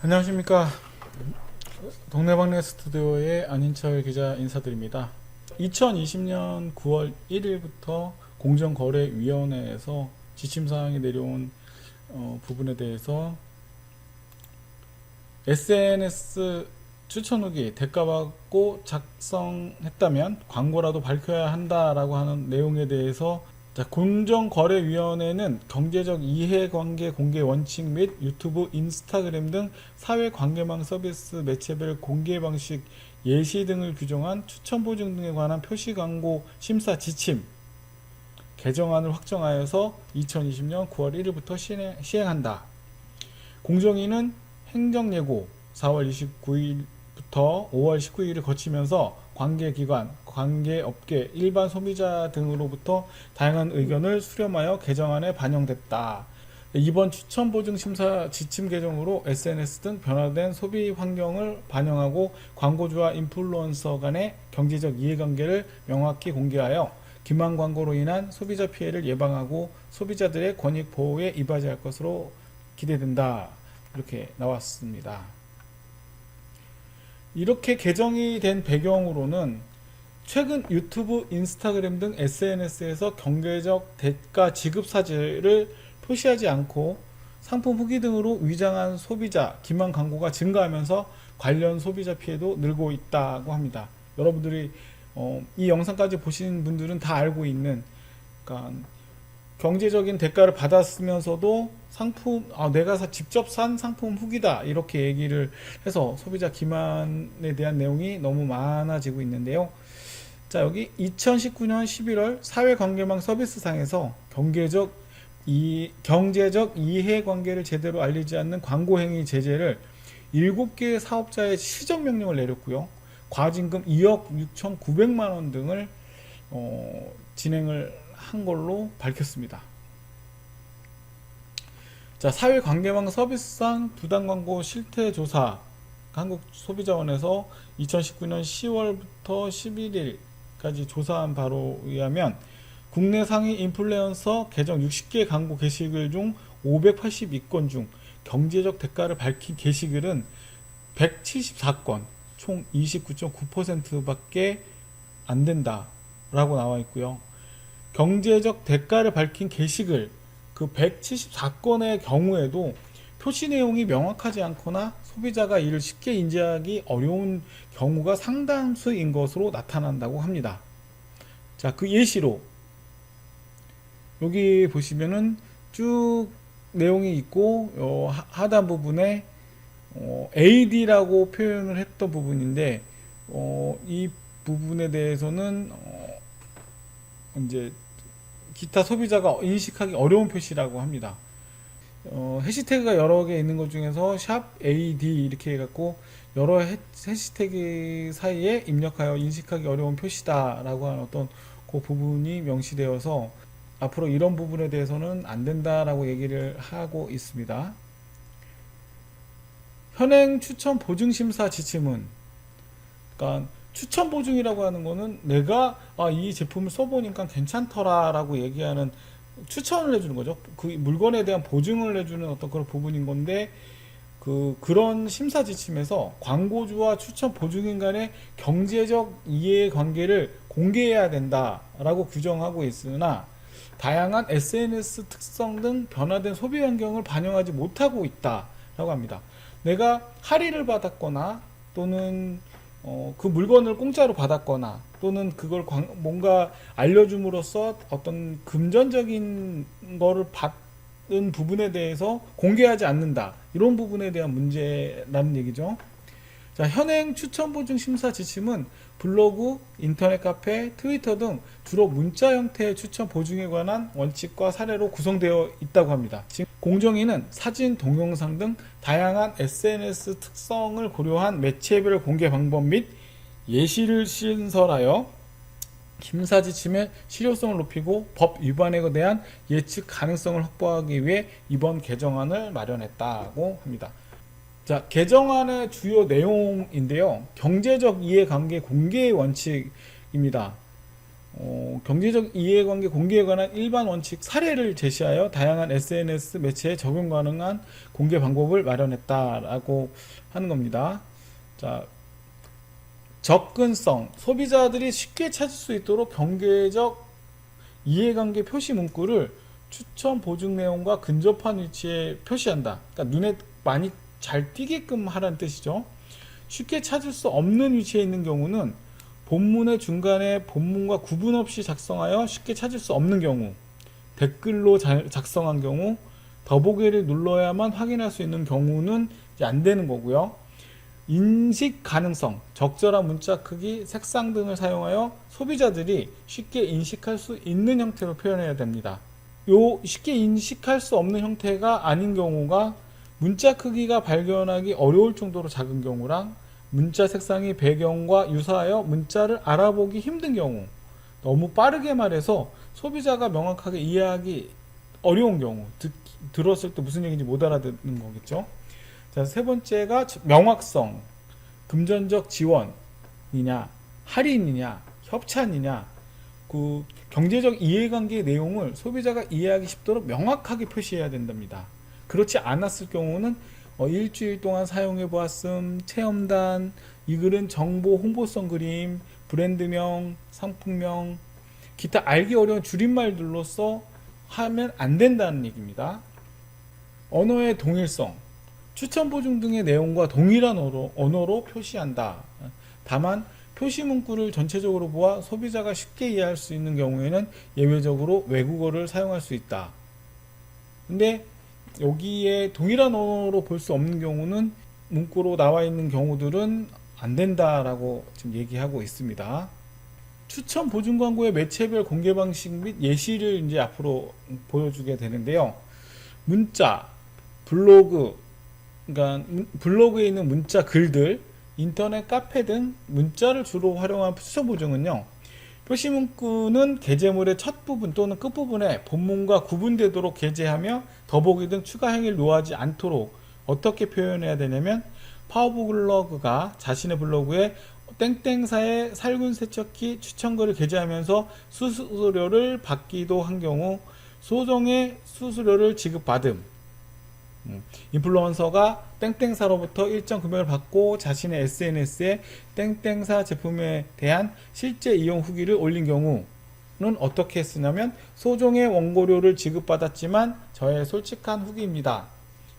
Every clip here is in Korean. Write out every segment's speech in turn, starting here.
안녕하십니까. 동네방네 스튜디오의 안인철 기자 인사드립니다. 2020년 9월 1일부터 공정거래위원회에서 지침사항이 내려온 부분에 대해서 SNS 추천 후기 대가받고 작성했다면 광고라도 밝혀야 한다라고 하는 내용에 대해서 공정거래위원회는 경제적 이해관계 공개 원칙 및 유튜브, 인스타그램 등 사회관계망 서비스 매체별 공개 방식 예시 등을 규정한 추천 보증 등에 관한 표시 광고 심사 지침 개정안을 확정하여서 2020년 9월 1일부터 시행한다. 공정위는 행정예고 4월 29일부터 5월 19일을 거치면서 관계기관, 관계업계, 일반 소비자 등으로부터 다양한 의견을 수렴하여 개정안에 반영됐다. 이번 추천보증심사 지침 개정으로 SNS 등 변화된 소비 환경을 반영하고 광고주와 인플루언서 간의 경제적 이해관계를 명확히 공개하여 기만 광고로 인한 소비자 피해를 예방하고 소비자들의 권익 보호에 이바지할 것으로 기대된다. 이렇게 나왔습니다. 이렇게 개정이 된 배경으로는 최근 유튜브, 인스타그램 등 SNS에서 경제적 대가 지급 사실을 표시하지 않고 상품 후기 등으로 위장한 소비자 기만 광고가 증가하면서 관련 소비자 피해도 늘고 있다고 합니다. 여러분들이 이 영상까지 보신 분들은 다 알고 있는, 그러니까 경제적인 대가를 받았으면서도 상품, 내가 직접 산 상품 후기다 이렇게 얘기를 해서 소비자 기만에 대한 내용이 너무 많아지고 있는데요. 자, 여기 2019년 11월 사회관계망 서비스상에서 경제적 이해관계를 제대로 알리지 않는 광고행위 제재를 7개의 사업자의 시정명령을 내렸고요. 과징금 2억 6,900만원 등을 진행을 한 걸로 밝혔습니다. 자, 사회관계망 서비스상 부당광고 실태조사 한국소비자원에서 2019년 10월부터 11일까지 조사한 바로 의하면 국내 상위 인플루언서 계정 60개 광고 게시글 중 582건 중 경제적 대가를 밝힌 게시글은 174건, 총 29.9%밖에 안 된다라고 나와 있고요. 경제적 대가를 밝힌 게시글 그 174건의 경우에도 표시 내용이 명확하지 않거나 소비자가 이를 쉽게 인지하기 어려운 경우가 상당수인 것으로 나타난다고 합니다. 자, 그 예시로 여기 보시면은 쭉 내용이 있고 하단 부분에 AD라고 표현을 했던 부분인데 이 부분에 대해서는 이제 기타 소비자가 인식하기 어려운 표시라고 합니다. 해시태그가 여러 개 있는 것 중에서 샵 AD 이렇게 해갖고 여러 해시태그 사이에 입력하여 인식하기 어려운 표시다라고 하는 어떤 그 부분이 명시되어서 앞으로 이런 부분에 대해서는 안 된다라고 얘기를 하고 있습니다. 현행 추천 보증 심사 지침은, 그러니까 추천 보증이라고 하는 거는 내가 이 제품을 써보니까 괜찮더라 라고 얘기하는, 추천을 해주는 거죠. 그 물건에 대한 보증을 해주는 어떤 그런 부분인 건데, 그런 심사 지침에서 광고주와 추천 보증인 간의 경제적 이해관계를 공개해야 된다라고 규정하고 있으나 다양한 SNS 특성 등 변화된 소비 환경을 반영하지 못하고 있다라고 합니다. 내가 할인을 받았거나 또는 그 물건을 공짜로 받았거나 또는 그걸 뭔가 알려줌으로써 어떤 금전적인 거를 받은 부분에 대해서 공개하지 않는다, 이런 부분에 대한 문제라는 얘기죠. 자, 현행 추천 보증 심사 지침은 블로그, 인터넷 카페, 트위터 등 주로 문자 형태의 추천 보증에 관한 원칙과 사례로 구성되어 있다고 합니다. 지금 공정위는 사진, 동영상 등 다양한 SNS 특성을 고려한 매체별 공개 방법 및 예시를 신설하여 심사 지침의 실효성을 높이고 법 위반에 대한 예측 가능성을 확보하기 위해 이번 개정안을 마련했다고 합니다. 자, 개정안의 주요 내용인데요. 경제적 이해관계 공개의 원칙입니다. 경제적 이해관계 공개에 관한 일반 원칙 사례를 제시하여 다양한 SNS 매체에 적용 가능한 공개 방법을 마련했다라고 하는 겁니다. 자, 접근성, 소비자들이 쉽게 찾을 수 있도록 경제적 이해관계 표시 문구를 추천 보증 내용과 근접한 위치에 표시한다. 그러니까 눈에 많이 잘 띄게끔 하라는 뜻이죠. 쉽게 찾을 수 없는 위치에 있는 경우는 본문의 중간에 본문과 구분 없이 작성하여 쉽게 찾을 수 없는 경우, 댓글로 작성한 경우, 더보기를 눌러야만 확인할 수 있는 경우는 이제 안 되는 거고요. 인식 가능성, 적절한 문자 크기, 색상 등을 사용하여 소비자들이 쉽게 인식할 수 있는 형태로 표현해야 됩니다. 요 쉽게 인식할 수 없는 형태가 아닌 경우가 문자 크기가 발견하기 어려울 정도로 작은 경우랑 문자 색상이 배경과 유사하여 문자를 알아보기 힘든 경우, 너무 빠르게 말해서 소비자가 명확하게 이해하기 어려운 경우, 들었을 때 무슨 얘기인지 못 알아듣는 거겠죠. 자, 세 번째가 명확성, 금전적 지원이냐, 할인이냐, 협찬이냐, 그 경제적 이해관계 내용을 소비자가 이해하기 쉽도록 명확하게 표시해야 된답니다. 그렇지 않았을 경우는 일주일 동안 사용해 보았음, 체험단, 이 글은 정보 홍보성 그림, 브랜드명, 상품명, 기타 알기 어려운 줄임말들로써 하면 안 된다는 얘기입니다. 언어의 동일성, 추천 보증 등의 내용과 동일한 언어로 표시한다. 다만 표시 문구를 전체적으로 보아 소비자가 쉽게 이해할 수 있는 경우에는 예외적으로 외국어를 사용할 수 있다. 근데 여기에 동일한 언어로 볼 수 없는 경우는 문구로 나와 있는 경우들은 안 된다라고 지금 얘기하고 있습니다. 추천 보증 광고의 매체별 공개 방식 및 예시를 이제 앞으로 보여주게 되는데요. 문자, 블로그, 그러니까 블로그에 있는 문자 글들, 인터넷 카페 등 문자를 주로 활용한 추천 보증은요. 표시 문구는 게재물의 첫 부분 또는 끝 부분에 본문과 구분되도록 게재하며 더보기 등 추가 행위를 요하지 않도록 어떻게 표현해야 되냐면, 파워블로그가 자신의 블로그에 땡땡사의 살균 세척기 추천글을 게재하면서 수수료를 받기도 한 경우 소정의 수수료를 지급받음. 인플루언서가 땡땡사로부터 일정 금액을 받고 자신의 SNS에 땡땡사 제품에 대한 실제 이용 후기를 올린 경우는 어떻게 쓰냐면, 소정의 원고료를 지급받았지만 저의 솔직한 후기입니다.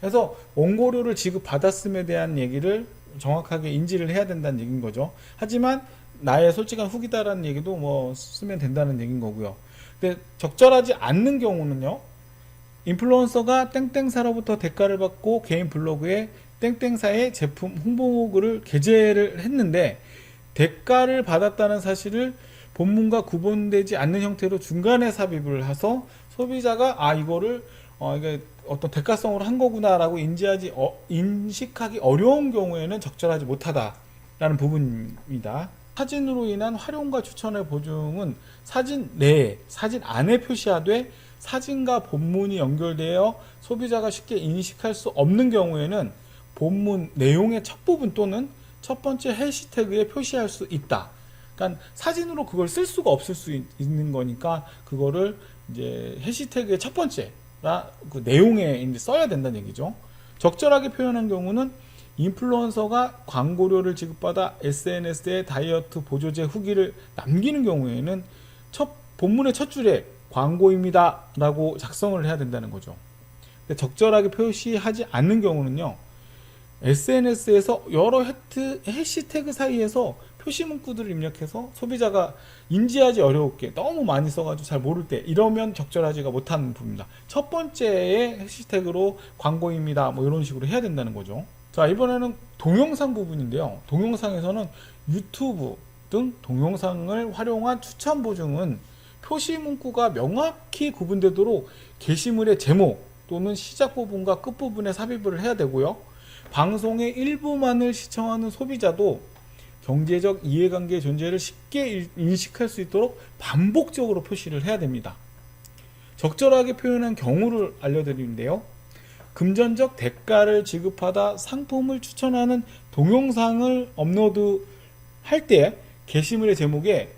그래서 원고료를 지급받았음에 대한 얘기를 정확하게 인지를 해야 된다는 얘기인 거죠. 하지만 나의 솔직한 후기다라는 얘기도 뭐 쓰면 된다는 얘기인 거고요. 근데 적절하지 않는 경우는요, 인플루언서가 땡땡사로부터 대가를 받고 개인 블로그에 땡땡사의 제품 홍보글을 게재를 했는데 대가를 받았다는 사실을 본문과 구분되지 않는 형태로 중간에 삽입을 해서 소비자가 이거를 이게 어떤 대가성으로 한 거구나라고 인식하기 어려운 경우에는 적절하지 못하다라는 부분입니다. 사진으로 인한 활용과 추천의 보증은 사진 내에, 사진 안에 표시하되 사진과 본문이 연결되어 소비자가 쉽게 인식할 수 없는 경우에는 본문 내용의 첫 부분 또는 첫 번째 해시태그에 표시할 수 있다. 그러니까 사진으로 그걸 쓸 수가 없을 수 있는 거니까 그거를 이제 해시태그의 첫 번째라 그 내용에 이제 써야 된다는 얘기죠. 적절하게 표현한 경우는 인플루언서가 광고료를 지급받아 SNS에 다이어트 보조제 후기를 남기는 경우에는 본문의 첫 줄에 광고입니다 라고 작성을 해야 된다는 거죠. 적절하게 표시하지 않는 경우는요, SNS에서 여러 해시태그 사이에서 표시 문구들을 입력해서 소비자가 인지하지 어렵게 너무 많이 써가지고 잘 모를 때, 이러면 적절하지가 못하는 부분입니다. 첫 번째의 해시태그로 광고입니다 뭐 이런 식으로 해야 된다는 거죠. 자, 이번에는 동영상 부분인데요. 동영상에서는 유튜브 등 동영상을 활용한 추천 보증은 표시 문구가 명확히 구분되도록 게시물의 제목 또는 시작 부분과 끝 부분에 삽입을 해야 되고요. 방송의 일부만을 시청하는 소비자도 경제적 이해관계의 존재를 쉽게 인식할 수 있도록 반복적으로 표시를 해야 됩니다. 적절하게 표현한 경우를 알려드리는데요. 금전적 대가를 지급하다 상품을 추천하는 동영상을 업로드 할 때 게시물의 제목에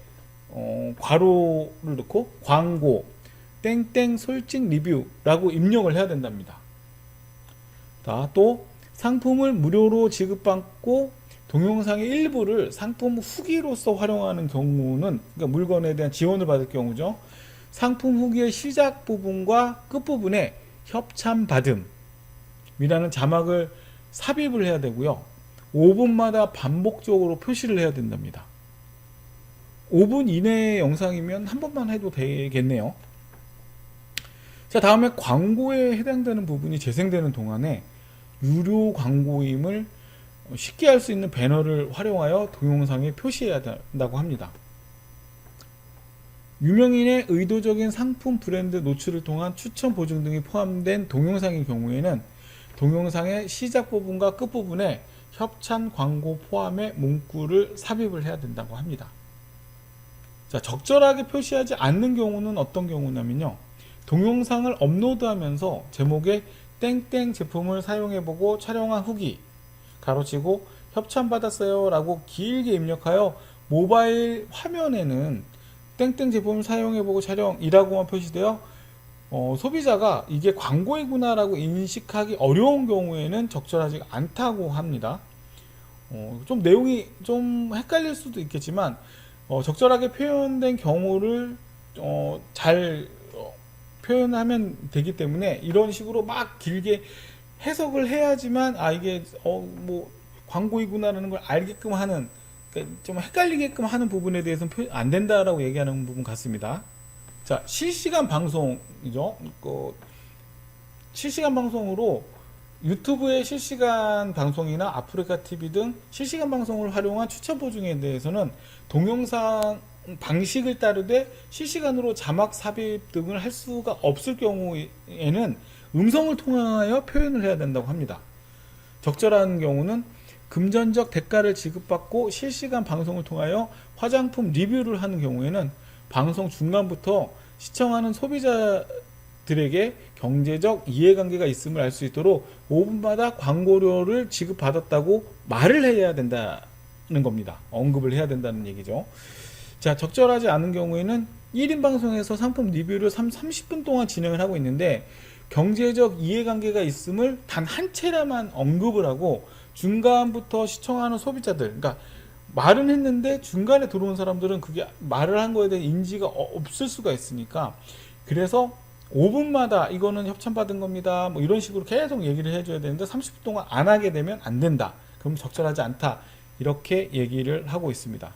괄호를 넣고 광고 땡땡 솔직 리뷰라고 입력을 해야 된답니다. 자, 또 상품을 무료로 지급받고 동영상의 일부를 상품 후기로서 활용하는 경우는, 그러니까 물건에 대한 지원을 받을 경우죠. 상품 후기의 시작 부분과 끝 부분에 협찬받음이라는 자막을 삽입을 해야 되고요. 5분마다 반복적으로 표시를 해야 된답니다. 5분 이내의 영상이면 한 번만 해도 되겠네요. 자, 다음에 광고에 해당되는 부분이 재생되는 동안에 유료 광고임을 쉽게 할 수 있는 배너를 활용하여 동영상에 표시해야 된다고 합니다. 유명인의 의도적인 상품 브랜드 노출을 통한 추천 보증 등이 포함된 동영상의 경우에는 동영상의 시작 부분과 끝 부분에 협찬 광고 포함의 문구를 삽입을 해야 된다고 합니다. 자, 적절하게 표시하지 않는 경우는 어떤 경우냐면요. 동영상을 업로드하면서 제목에 땡땡 제품을 사용해보고 촬영한 후기 가로치고 협찬받았어요 라고 길게 입력하여 모바일 화면에는 땡땡 제품을 사용해보고 촬영이라고만 표시되어 소비자가 이게 광고이구나 라고 인식하기 어려운 경우에는 적절하지 않다고 합니다. 좀 내용이 좀 헷갈릴 수도 있겠지만 적절하게 표현된 경우를 잘 표현하면 되기 때문에 이런 식으로 막 길게 해석을 해야지만 이게 뭐 광고이구나라는 걸 알게끔 하는, 그러니까 좀 헷갈리게끔 하는 부분에 대해서는 안 된다라고 얘기하는 부분 같습니다. 자, 실시간 방송이죠. 실시간 방송으로 유튜브의 실시간 방송이나 아프리카 TV 등 실시간 방송을 활용한 추천 보증에 대해서는 동영상 방식을 따르되 실시간으로 자막 삽입 등을 할 수가 없을 경우에는 음성을 통하여 표현을 해야 된다고 합니다. 적절한 경우는 금전적 대가를 지급받고 실시간 방송을 통하여 화장품 리뷰를 하는 경우에는 방송 중간부터 시청하는 소비자들에게 경제적 이해관계가 있음을 알 수 있도록 5분마다 광고료를 지급받았다고 말을 해야 된다는 겁니다. 언급을 해야 된다는 얘기죠. 자, 적절하지 않은 경우에는 1인 방송에서 상품 리뷰를 30분 동안 진행을 하고 있는데 경제적 이해관계가 있음을 단 한 차례만 언급을 하고 중간부터 시청하는 소비자들, 그러니까 말은 했는데 중간에 들어온 사람들은 그게 말을 한 거에 대한 인지가 없을 수가 있으니까, 그래서 5분마다 이거는 협찬받은 겁니다 뭐 이런 식으로 계속 얘기를 해줘야 되는데 30분 동안 안 하게 되면 안 된다, 그럼 적절하지 않다, 이렇게 얘기를 하고 있습니다.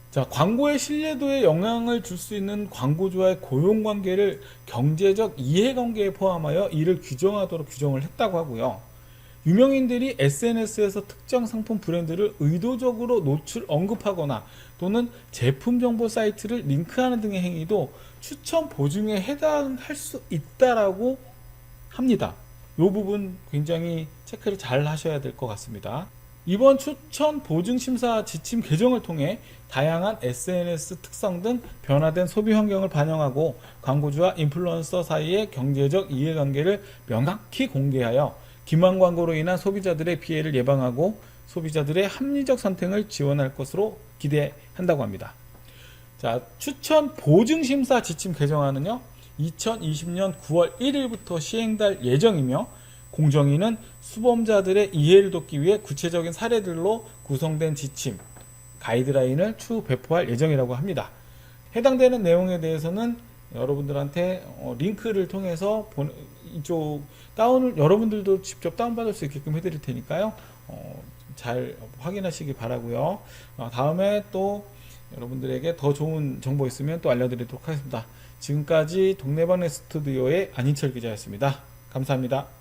자, 광고의 신뢰도에 영향을 줄 수 있는 광고주와의 고용관계를 경제적 이해관계에 포함하여 이를 규정하도록 규정을 했다고 하고요. 유명인들이 SNS에서 특정 상품 브랜드를 의도적으로 노출 언급하거나 또는 제품 정보 사이트를 링크하는 등의 행위도 추천 보증에 해당할 수 있다라고 합니다. 이 부분 굉장히 체크를 잘 하셔야 될 것 같습니다. 이번 추천 보증 심사 지침 개정을 통해 다양한 SNS 특성 등 변화된 소비 환경을 반영하고 광고주와 인플루언서 사이의 경제적 이해관계를 명확히 공개하여 기만 광고로 인한 소비자들의 피해를 예방하고 소비자들의 합리적 선택을 지원할 것으로 기대한다고 합니다. 자, 추천 보증 심사 지침 개정안은요 2020년 9월 1일부터 시행될 예정이며 공정위는 수범자들의 이해를 돕기 위해 구체적인 사례들로 구성된 지침, 가이드라인을 추후 배포할 예정이라고 합니다. 해당되는 내용에 대해서는 여러분들한테 링크를 통해서 이쪽 여러분들도 직접 다운받을 수 있게끔 해드릴 테니까요. 잘 확인하시기 바라고요. 다음에 또 여러분들에게 더 좋은 정보 있으면 또 알려드리도록 하겠습니다. 지금까지 동네방네 스튜디오의 안인철 기자였습니다. 감사합니다.